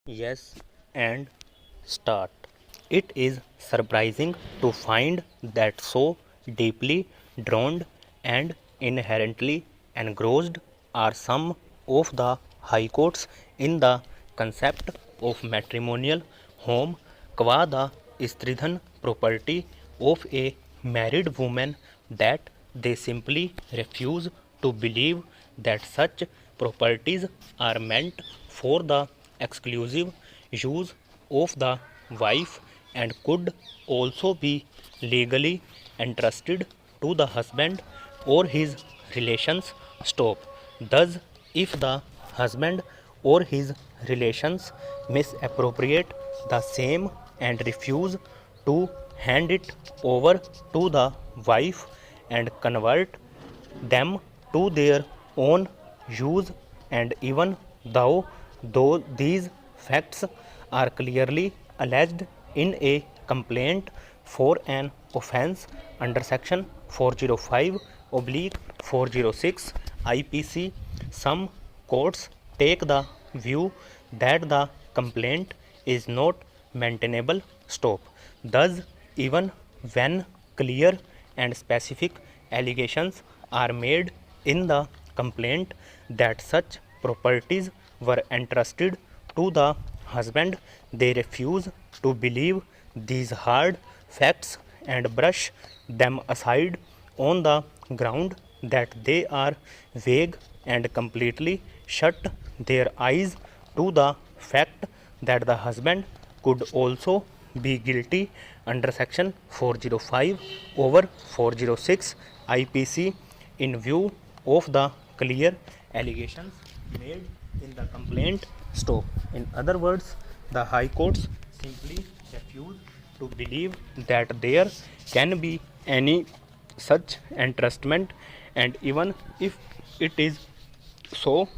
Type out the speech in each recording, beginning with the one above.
Yes, and start. It is surprising to find that so deeply drawn and inherently engrossed are some of the high courts in the concept of matrimonial home qua the stridhan property of a married woman that they simply refuse to believe that such properties are meant for the exclusive use of the wife and could also be legally entrusted to the husband or his relations. Stop. Thus, if the husband or his relations misappropriate the same and refuse to hand it over to the wife and convert them to their own use, and even though these facts are clearly alleged in a complaint for an offense under section 405 oblique 406 IPC, some courts take the view that the complaint is not maintainable. Stop. Thus, even when clear and specific allegations are made in the complaint that such properties were entrusted to the husband, they refuse to believe these hard facts and brush them aside on the ground that they are vague and completely shut their eyes to the fact that the husband could also be guilty under section 405 over 406 IPC in view of the clear allegations made in the complaint. Stop. In other words, the high courts simply refuse to believe that there can be any such entrustment, and even if it is so,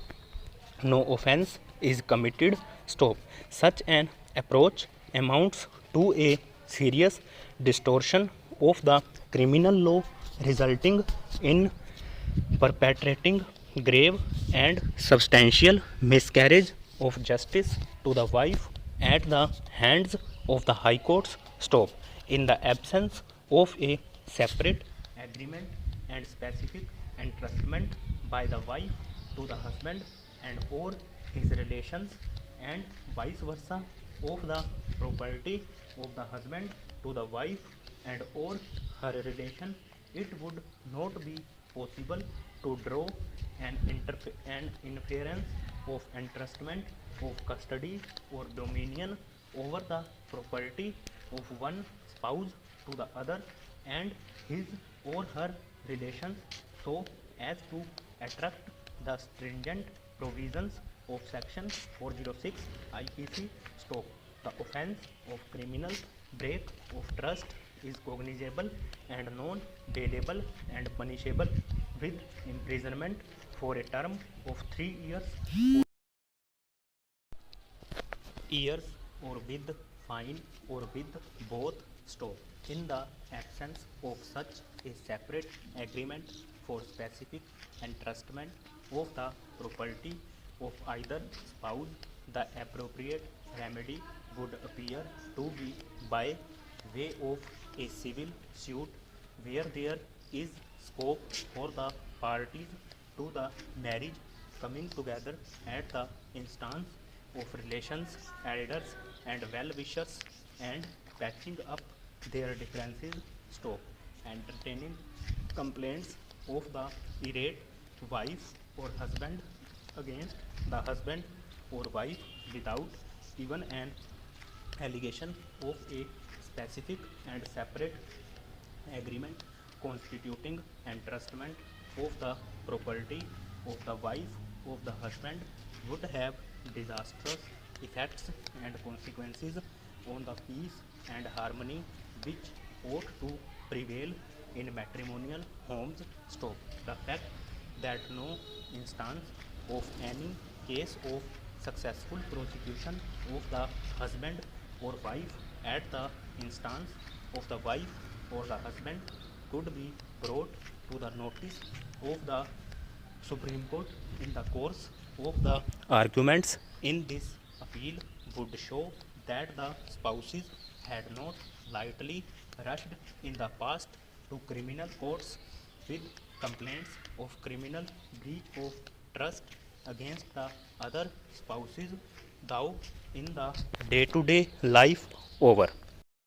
no offense is committed. Stop. Such an approach amounts to a serious distortion of the criminal law, resulting in perpetrating grave and substantial miscarriage of justice to the wife at the hands of the high courts. Stop. In the absence of a separate agreement and specific entrustment by the wife to the husband and or his relations, and vice versa of the property of the husband to the wife and or her relation, it would not be possible to draw an inference of entrustment of custody or dominion over the property of one spouse to the other and his or her relations, so as to attract the stringent provisions of section 406 IPC. Stop. The offense of criminal break of trust is cognizable and non-bailable and punishable with imprisonment for a term of 3 years or with fine or with both. Stop. In the absence of such a separate agreement for specific entrustment of the property of either spouse, the appropriate remedy would appear to be by way of a civil suit where there is scope for the parties to the marriage coming together at the instance of relations, elders, and well-wishers, and patching up their differences. Stop. Entertaining complaints of the irate wife or husband against the husband or wife without even an allegation of a specific and separate agreement constituting entrustment of the property of the wife of the husband would have disastrous effects and consequences on the peace and harmony which ought to prevail in matrimonial homes. Stop. The fact that no instance of any case of successful prosecution of the husband or wife at the instance of the wife or the husband could be brought to the notice of the Supreme Court in the course of the arguments in this appeal would show that the spouses had not lightly rushed in the past to criminal courts with complaints of criminal breach of trust against the other spouses, thou in the day to day life over.